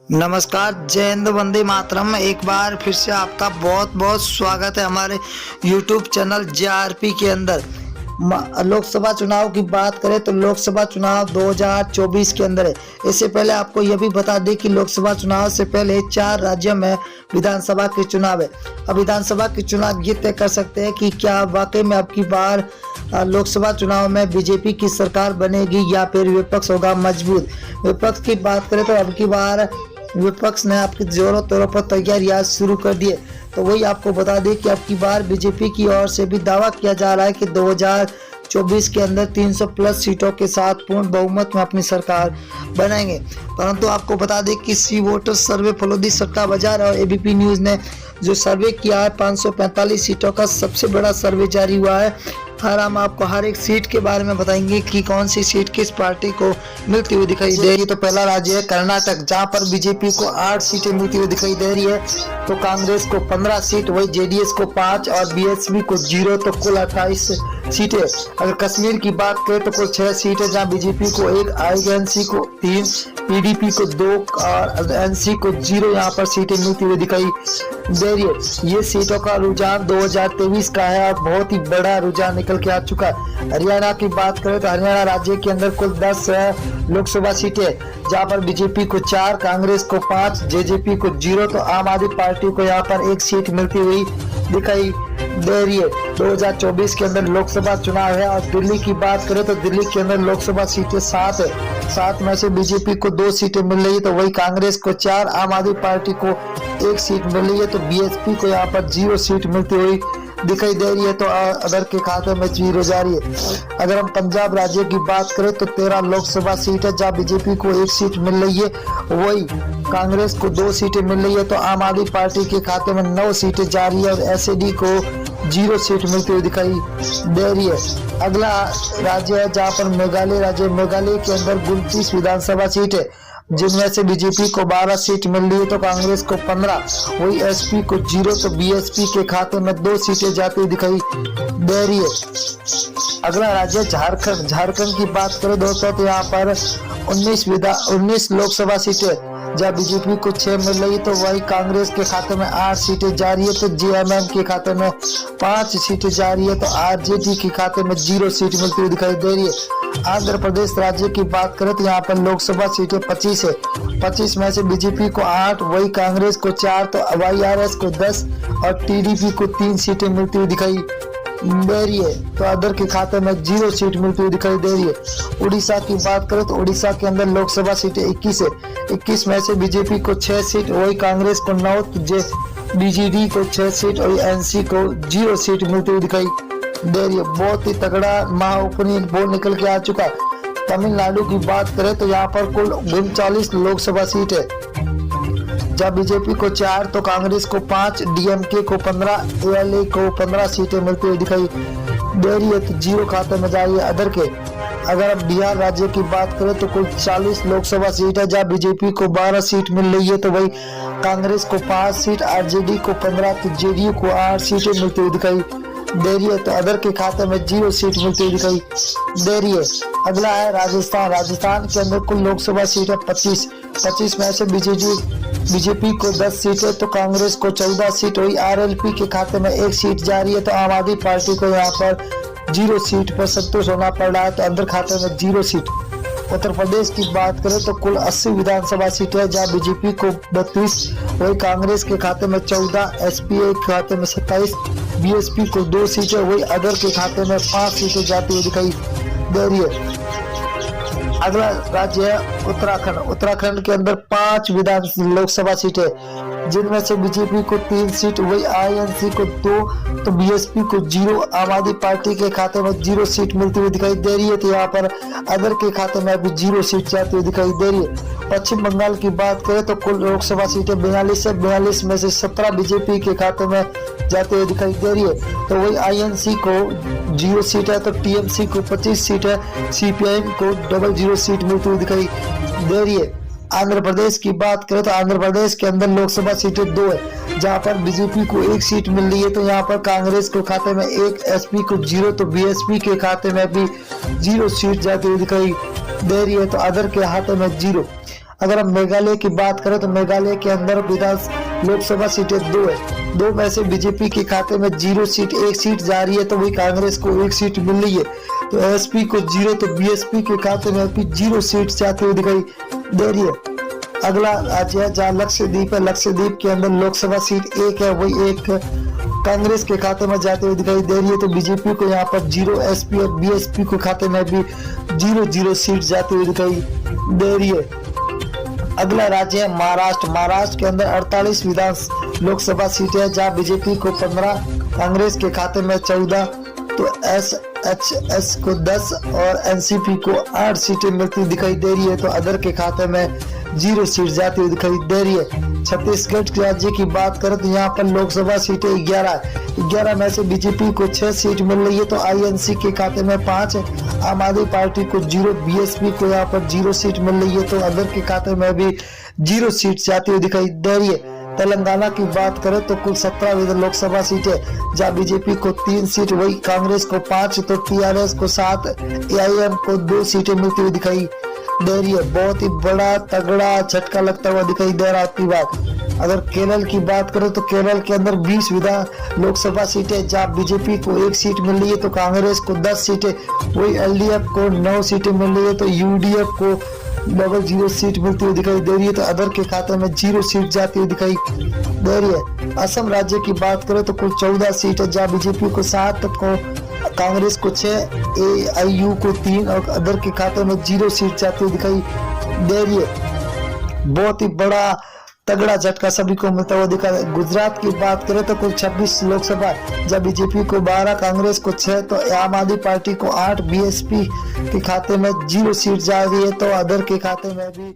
नमस्कार, जय हिंद, वंदे मातरम। एक बार फिर से आपका बहुत बहुत स्वागत है हमारे YouTube चैनल JRP के अंदर। लोकसभा चुनाव की बात करें तो लोकसभा चुनाव 2024 के अंदर है। इससे पहले आपको यह भी बता दें कि लोकसभा चुनाव से पहले 4 राज्यों में विधानसभा के चुनाव है। अब विधानसभा के चुनाव ये तय कर सकते हैं कि क्या वाकई में अब की बार लोकसभा चुनाव में बीजेपी की सरकार बनेगी या फिर विपक्ष होगा मजबूत। विपक्ष की बात करें तो अब की बार विपक्ष ने आपके जोरों तौरों पर तैयारियां शुरू कर दी है। तो वही आपको बता दें कि अब की बार बीजेपी की ओर से भी दावा किया जा रहा है कि 2024 के अंदर 300 प्लस सीटों के साथ पूर्ण बहुमत में अपनी सरकार बनाएंगे। परंतु आपको बता दें कि सी वोटर सर्वे फलोदी सट्टा बाजार और एबीपी न्यूज ने जो सर्वे किया है 545 सीटों का सबसे बड़ा सर्वे जारी हुआ है। हम आपको हर एक सीट के बारे में बताएंगे कि कौन सी सीट किस पार्टी को मिलती हुई दिखाई दे रही है। तो पहला राज्य है कर्नाटक, जहां पर बीजेपी को 8 सीटें मिलती हुई दिखाई दे रही है। तो कांग्रेस को 15 सीट, वही जेडीएस को 5 और बीएसपी को 0, तो कुल 28 सीटें। अगर कश्मीर की बात करें तो कुल 6 सीटें, जहां बीजेपी को 1, आईएनसी को 3, पीडीपी को 2 और एनसी को 0 यहाँ पर सीटें मिलती हुई दिखाई दे रही है। ये सीटों का रुझान 2023 का है और बहुत ही बड़ा रुझान निकल के आ चुका है। हरियाणा की बात करें तो हरियाणा राज्य के अंदर कुल 10 लोकसभा सीटें, जहां पर बीजेपी को 4, कांग्रेस को 5, जेजेपी को 0, तो आम आदमी पार्टी को यहाँ पर 1 सीट मिलती हुई दिखाई दे रही है। 2024 के अंदर लोकसभा चुनाव है। और दिल्ली की बात करें तो दिल्ली के अंदर लोकसभा सीटें 7 है। 7 में से बीजेपी को 2 सीटें मिल रही है, तो वही कांग्रेस को 4, आम आदमी पार्टी को 1 सीट मिल रही है, तो बीएसपी को यहाँ पर 0 सीट मिलती हुई दिखाई दे रही है। तो अदर के खाते में 0 जा रही है। अगर हम पंजाब राज्य की बात करें तो 13 लोकसभा सीट है, जहाँ बीजेपी को 1 सीट मिल रही है, वही कांग्रेस को 2 सीटें मिल रही है, तो आम आदमी पार्टी के खाते में 9 सीटें जा रही है और एसएडी को 0 सीट मिलती हुई दिखाई दे रही है। अगला राज्य है जहाँ पर मेघालय राज्य। मेघालय के अंदर 29 विधानसभा सीट है, जिनमें से बीजेपी को 12 सीट मिल रही है, तो कांग्रेस को 15, वही एसपी को 0, तो बीएसपी के खाते में 2 सीटें जाती हुई दिखाई दे रही है। अगला राज्य झारखंड। झारखंड की बात करें दोस्तों तो यहाँ पर 19 लोकसभा सीटें, जहाँ बीजेपी को 6 मिल रही है, तो वही कांग्रेस के खाते में 8 सीटें जा रही है, तो जेएमएम के खाते में 5 सीटें जा रही है, तो आरजेडी के खाते में 0 सीट मिलती हुई दिखाई दे रही है। आंध्र प्रदेश राज्य की बात करें तो यहाँ पर लोकसभा सीटें 25 है। 25 में से बीजेपी को 8, वही कांग्रेस को 4, तो वाईआरएस को 10 और टीडीपी को 3 सीटें मिलती हुई दिखाई दे रही है, तो अदर के खाते में 0 सीट मिलती हुई दिखाई दे रही है। उड़ीसा की बात करें तो उड़ीसा के अंदर लोकसभा सीटें 21 है। 21 में से बीजेपी को 6 सीट, वही कांग्रेस को 9, बीजेडी को 6 सीट और एनसी को 0 सीट मिलती हुई दिखाई दे रही है। बहुत ही तगड़ा महाउपनियन पोल निकल के आ चुका है। तमिलनाडु की बात करें तो यहाँ पर कुल 39 लोकसभा सीट है, जहाँ बीजेपी को 4, तो कांग्रेस को 5, डीएमके को 15, एएलए को 15 सीटें मिलती हुई दिखाई दे रही है, तो 0 खाते में जा रही है अदर के। अगर अब बिहार राज्य की बात करें तो कुल 40 लोकसभा सीट है, जहाँ बीजेपी को 12 सीट मिल रही है, तो वही कांग्रेस को 5 सीट, आरजेडी को 15, तो जेडीयू को 8 सीटें मिलती हुई दिखाई दे रही है, तो अदर के खाते में 0 सीट मिलती हुई दिखाई दे रही है। अगला है राजस्थान। राजस्थान के अंदर कुल लोकसभा सीट है 25 में से बीजेपी को 10 सीट है, तो कांग्रेस को 14 सीट, वही आरएलपी के खाते में 1 सीट जा रही है, तो आम आदमी पार्टी को यहाँ पर 0 सीट पर संतोष होना पड़ रहा है, तो अंदर खाते में 0 सीट। उत्तर प्रदेश की बात करें तो कुल 80 विधानसभा सीटें है, जहाँ बीजेपी को 32, वही कांग्रेस के खाते में 14, एसपीए के खाते में 27, बीएसपी को 2 सीटें, वही अदर के खाते में 5 सीटें जाती हुई दिखाई दे रही है। अगला राज्य है उत्तराखंड। उत्तराखंड के अंदर 5 लोकसभा सीटें, जिनमें से बीजेपी को 3 सीट, वही आईएनसी को 2, तो बीएसपी को 0, आम आदमी पार्टी के खाते में 0 सीट मिलती हुई दिखाई दे रही है, तो यहाँ पर अदर के खाते में भी 0 सीट जाती हुई दिखाई दे रही है। पश्चिम बंगाल की बात करें तो कुल लोकसभा सीटें 42 है। 42 में से 17 बीजेपी के खाते में जाते हुए दिखाई दे रही है, तो वही आईएनसी को 0 सीट है, तो टीएमसी को 25 सीट है, सीपीआईएम को 00 सीट मिलती हुई दिखाई दे रही है। आंध्र प्रदेश की बात करें तो आंध्र प्रदेश के अंदर लोकसभा सीटें 2 है, जहां पर बीजेपी को 1 सीट मिल रही है, तो यहाँ पर कांग्रेस के खाते में 1, एसपी को 0, तो बीएसपी के खाते में भी 0 सीट जाती हुई दिखाई दे रही है, तो अदर के खाते में 0। अगर हम मेघालय की बात करें तो मेघालय के अंदर लोकसभा सीटें 2 है। 2 में से बीजेपी के खाते में 0 सीट, 1 सीट जा रही है, तो वही कांग्रेस को 1 सीट मिल रही है। तो एसपी को 0, तो बीएसपी के खाते में भी 0 सीट जाती हुई दिखाई दे रही है। अगला राज्य है जहाँ लक्षद्वीप है। लक्षद्वीप के अंदर लोकसभा सीट 1 है, वही 1 कांग्रेस के खाते में जाते हुए दिखाई दे रही है। तो बीजेपी को यहाँ पर 0, एसपी और बीएसपी के खाते में भी 0 सीट जाती हुई दिखाई दे रही है। अगला राज्य है महाराष्ट्र। महाराष्ट्र के अंदर 48 विधान लोकसभा सीटें है, जहाँ बीजेपी को 15, कांग्रेस के खाते में 14, तो एसएचएस को 10 और एनसीपी को 8 सीटें मिलती दिखाई दे रही है। तो अदर के खाते में 0 सीट जाती हुई दिखाई दे रही है। छत्तीसगढ़ राज्य की बात करें तो यहाँ पर लोकसभा सीटें 11 है। 11 में से बीजेपी को 6 सीट मिल रही है, तो आईएनसी के खाते में 5 है। आम आदमी पार्टी को 0, बीएसपी को यहाँ पर 0 सीट मिल रही है, तो अदर के खाते में भी 0 सीट जाती हुई दिखाई दे रही है। तेलंगाना की बात करें तो कुल 17 लोकसभा सीटें, जहाँ बीजेपी को 3 सीट, वही कांग्रेस को 5, तो टीआरएस को 7, एआईएम को 2 सीटें मिलती हुई दिखाई दे रही है। बहुत ही बड़ा तगड़ा झटका लगता हुआ दिखाई दे रहा है आपकी बात। अगर केरल की बात करें तो केरल के अंदर 20 विधान लोकसभा सीटें, जहाँ बीजेपी को 1 सीट मिल रही है, तो कांग्रेस को 10 सीटें, वही एलडीएफ को 9 सीटें मिल रही है, तो यूडीएफ को 0 सीट मिलती हुई दिखाई दे रही है। तो अदर के खाते में 0 सीट जाती हुई दिखाई दे रही है। असम राज्य की बात करें तो कुल 14 सीट है, जहाँ बीजेपी को 7, को कांग्रेस को 6, एआईयू को 3 और अदर के खाते में 0 सीट जाती हुई दिखाई दे रही है। बहुत ही बड़ा तगड़ा झटका सभी को मिलता हुआ दिखा। गुजरात की बात करें तो कुल 26 लोकसभा, जब बीजेपी को 12, कांग्रेस को 6, तो आम आदमी पार्टी को 8, बीएसपी के खाते में 0 सीट जा रही है, तो अदर के खाते में भी